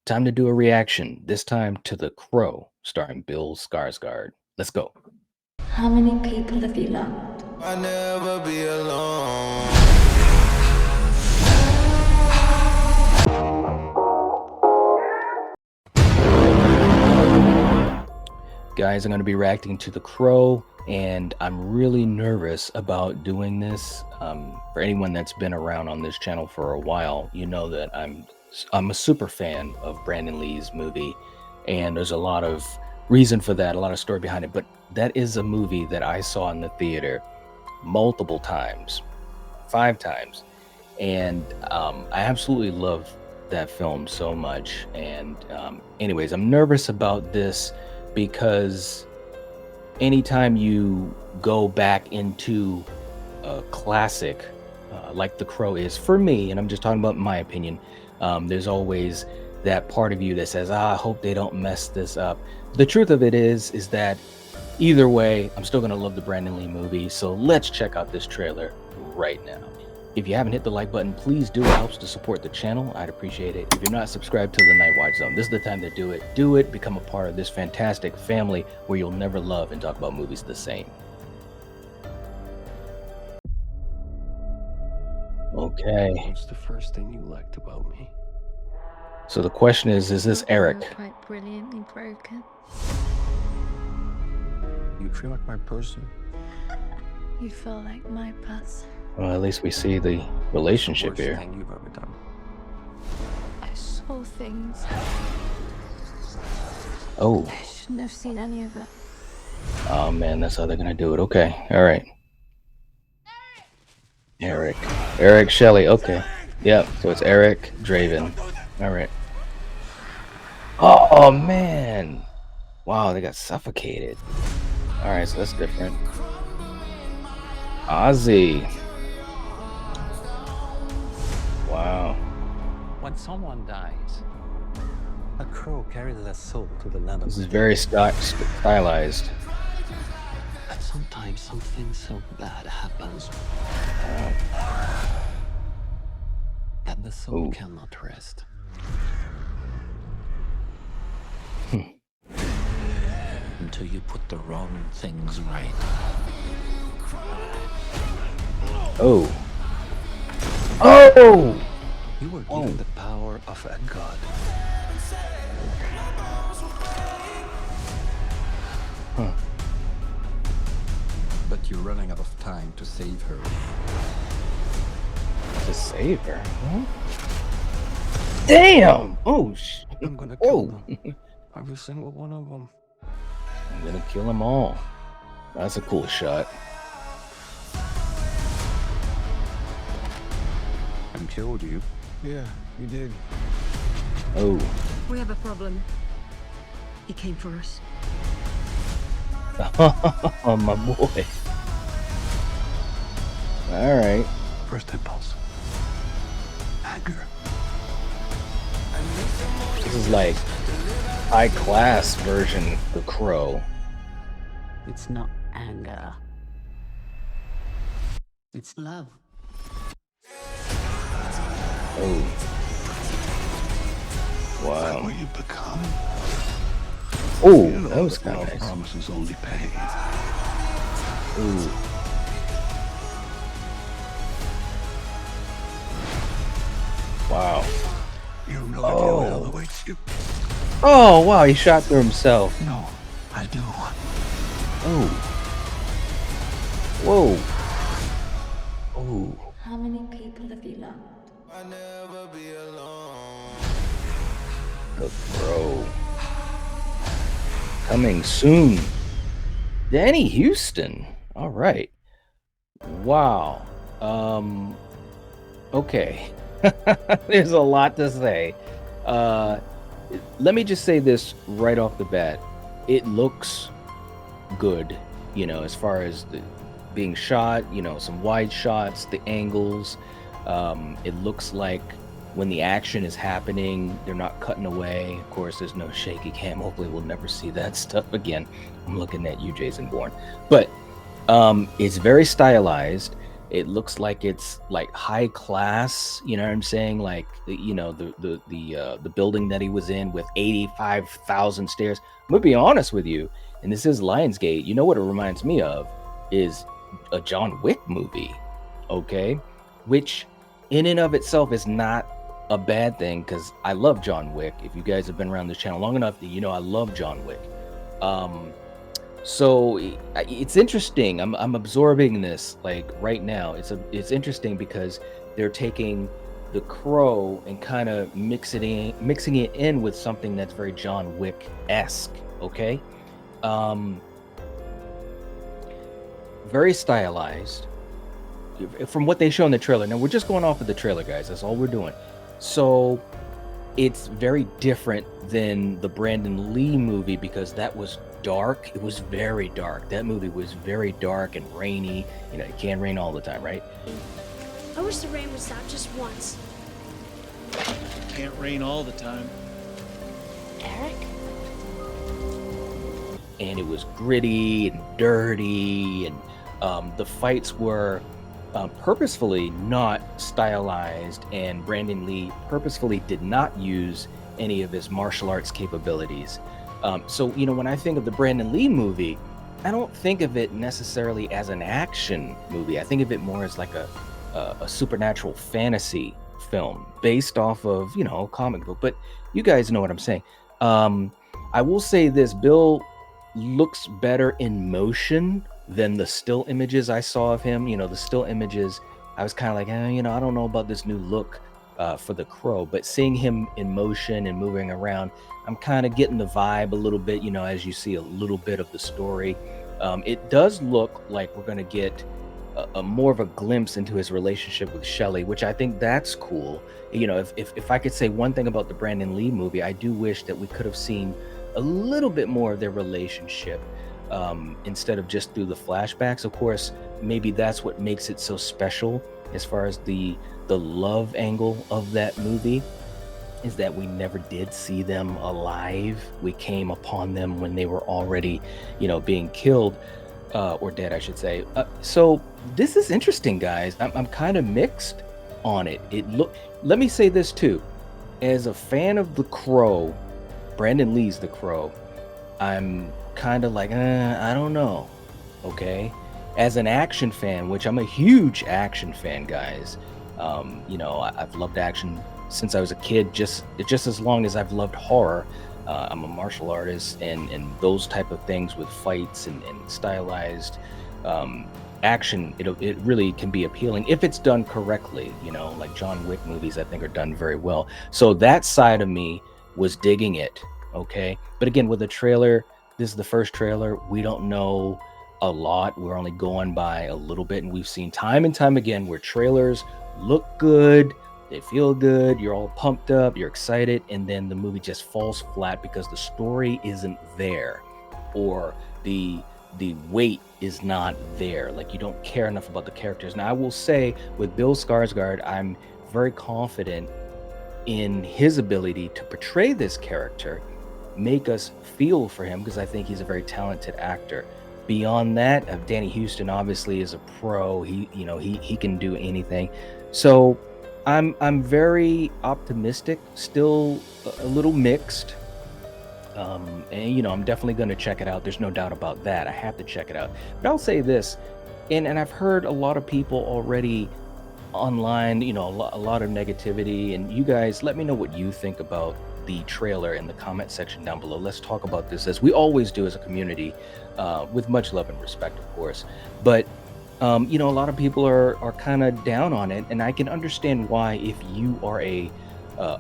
time to do a reaction. This time to The Crow, starring Bill Skarsgård. Let's go. How many people have you loved? I'll never be alone. Guys, I'm going to be reacting to The Crow, and I'm really nervous about doing this. For anyone that's been around on this channel for a while, you know that I'm a super fan of Brandon Lee's movie, and there's a lot of reason for that, a lot of story behind it. But that is a movie that I saw in the theater multiple times, 5 times, and I absolutely love that film so much. And anyways, I'm nervous about this because anytime you go back into a classic like The Crow is, for me, and I'm just talking about my opinion, there's always that part of you that says, I hope they don't mess this up. The truth of it is that either way, I'm still going to love the Brandon Lee movie. So let's check out this trailer right now. If you haven't hit the like button, please do. It helps to support the channel. I'd appreciate it. If you're not subscribed to the Night Watch Zone, this is the time to do it. Do it. Become a part of this fantastic family where you'll never love and talk about movies the same. Okay. What's the first thing you liked about me? So the question is this Eric? Quite brilliantly broken. You feel like my person? You feel like my person. Well, at least we see the relationship Worst here. thing you've ever done. I saw things. Oh. I shouldn't have seen any of it. Oh man, that's how they're gonna do it. Okay, all right. Eric Shelley. Okay, yep. So it's Eric Draven. All right. Oh man, wow, they got suffocated. All right, so that's different. Ozzy. Wow. When someone dies, a crow carries their soul to the land of This is very stylized. and sometimes something so bad happens that the soul Ooh. cannot rest. Until you put the wrong things right. Oh. Oh! You were given the power of a god. Huh. But you're running out of time to save her. To save her? Huh? Damn! Oh, I'm gonna kill oh! them. Every single one of them. I'm gonna kill them all. That's a cool shot. I killed you. Yeah, you did. Oh. We have a problem. He came for us. Oh, my boy. Alright. First impulse. Anger. This is like high class version of The Crow. It's not anger. It's love. Oh. What Wow. you become? Oh, that was kind of nice. Promises only pain. Ooh. Wow. You know Oh. that hell awaits you. Oh, wow, he shot through himself. No, I do. Oh. Whoa. Oh. How many people have you loved? I'll never be alone. The Crow. Coming soon. Danny Houston. All right. Wow. Okay. There's a lot to say. Let me just say this right off the bat. It looks good, you know, as far as being shot, you know, some wide shots, the angles. It looks like when the action is happening, they're not cutting away. Of course, there's no shaky cam. Hopefully we'll never see that stuff again. I'm looking at you, Jason Bourne. But it's very stylized. It looks like it's like high class, you know what I'm saying? Like the building that he was in with 85,000 stairs. I'm gonna be honest with you, and this is Lionsgate. You know what it reminds me of is a John Wick movie, okay? Which in and of itself is not a bad thing because I love John Wick. If you guys have been around this channel long enough, you know I love John Wick. So it's interesting. I'm absorbing this like right now. It's interesting because they're taking the Crow and kind of mixing it in with something that's very John Wick-esque. Okay, very stylized from what they show in the trailer. Now we're just going off of the trailer, guys. That's all we're doing. So it's very different than the Brandon Lee movie because that was dark. It was very dark. That movie was very dark and rainy. You know, it can't rain all the time, right? I wish the rain would stop just once. Can't rain all the time. Eric? And it was gritty and dirty, and the fights were purposefully not stylized, and Brandon Lee purposefully did not use any of his martial arts capabilities. So, you know, when I think of the Brandon Lee movie, I don't think of it necessarily as an action movie. I think of it more as like a supernatural fantasy film based off of, you know, a comic book. But you guys know what I'm saying. I will say this, Bill looks better in motion than the still images I saw of him. You know, the still images, I was kind of like, you know, I don't know about this new look for the Crow, but seeing him in motion and moving around, I'm kind of getting the vibe a little bit, you know, as you see a little bit of the story. It does look like we're going to get a more of a glimpse into his relationship with Shelley, which I think that's cool. You know, if I could say one thing about the Brandon Lee movie, I do wish that we could have seen a little bit more of their relationship instead of just through the flashbacks. Of course, maybe that's what makes it so special as far as the love angle of that movie, is that we never did see them alive. We came upon them when they were already, you know, being killed or dead, I should say. So this is interesting, guys. I'm kind of mixed on it. Let me say this too. As a fan of The Crow, Brandon Lee's The Crow, I'm kind of like, I don't know. Okay. As an action fan, which I'm a huge action fan, guys. You know, I've loved action since I was a kid, just as long as I've loved horror. I'm a martial artist, and those type of things with fights and stylized action, it really can be appealing if it's done correctly. You know, like John Wick movies, I think are done very well. So that side of me was digging it. Okay, but again, with the trailer, this is the first trailer. We don't know a lot. We're only going by a little bit, and we've seen time and time again where trailers look good, they feel good, you're all pumped up, you're excited, and then the movie just falls flat because the story isn't there, or the weight is not there. Like, you don't care enough about the characters. Now, I will say with Bill Skarsgård, I'm very confident in his ability to portray this character, make us feel for him, because I think he's a very talented actor. Beyond that, Danny Houston obviously is a pro. He can do anything. So I'm very optimistic, still a little mixed. And you know, I'm definitely going to check it out. There's no doubt about that. I have to check it out. But I'll say this, and I've heard a lot of people already online, you know, a lot of negativity, and you guys let me know what you think about the trailer in the comment section down below. Let's talk about this, as we always do as a community, with much love and respect, of course. But you know, a lot of people are kind of down on it, and I can understand why if you are a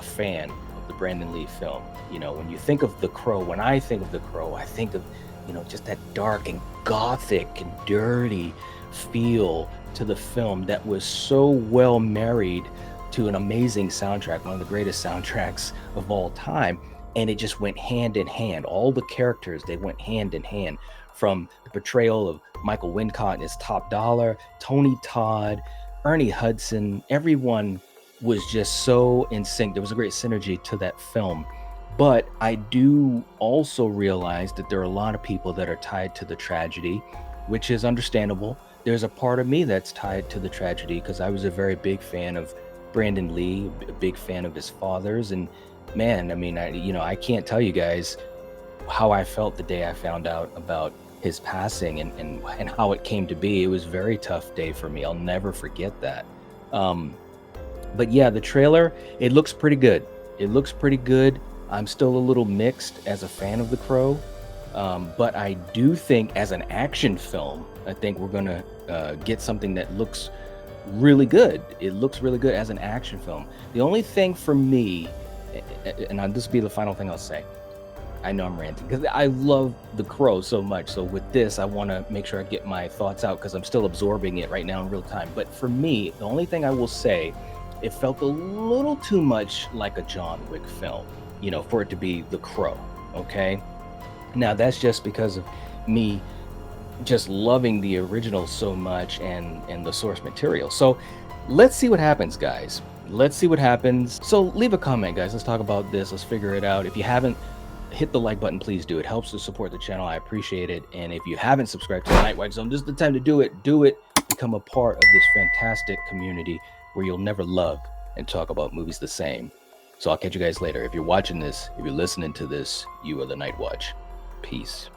fan of the Brandon Lee film. You know, when you think of The Crow, when I think of The Crow, I think of, you know, just that dark and gothic and dirty feel to the film that was so well married to an amazing soundtrack, one of the greatest soundtracks of all time. And it just went hand in hand. All the characters, they went hand in hand, from the portrayal of Michael Wincott and his Top Dollar, Tony Todd, Ernie Hudson. Everyone was just so in sync. There was a great synergy to that film. But I do also realize that there are a lot of people that are tied to the tragedy, which is understandable. there's a part of me that's tied to the tragedy because I was a very big fan of Brandon Lee, a big fan of his father's, and man, I mean, I can't tell you guys how I felt the day I found out about his passing and how it came to be. It was a very tough day for me. I'll never forget that. Um, but yeah, the trailer, it looks pretty good. It looks pretty good. I'm still a little mixed as a fan of The Crow. But I do think as an action film, I think we're going to get something that looks really good. It looks really good as an action film. The only thing for me, and this will be the final thing I'll say, I know I'm ranting because I love The Crow so much. So with this, I want to make sure I get my thoughts out because I'm still absorbing it right now in real time. But for me, the only thing I will say, it felt a little too much like a John Wick film, for it to be The Crow. Okay. Now that's just because of me just loving the original so much and the source material. So let's see what happens, guys. Let's see what happens. So leave a comment, guys. Let's talk about this. Let's figure it out. If you haven't hit the like button, please do. It helps to support the channel. I appreciate it. And if you haven't subscribed to the Nightwatch Zone, this is the time to do it. Do it. Become a part of this fantastic community where you'll never love and talk about movies the same. So I'll catch you guys later. If you're watching this, if you're listening to this, you are the Nightwatch. Peace.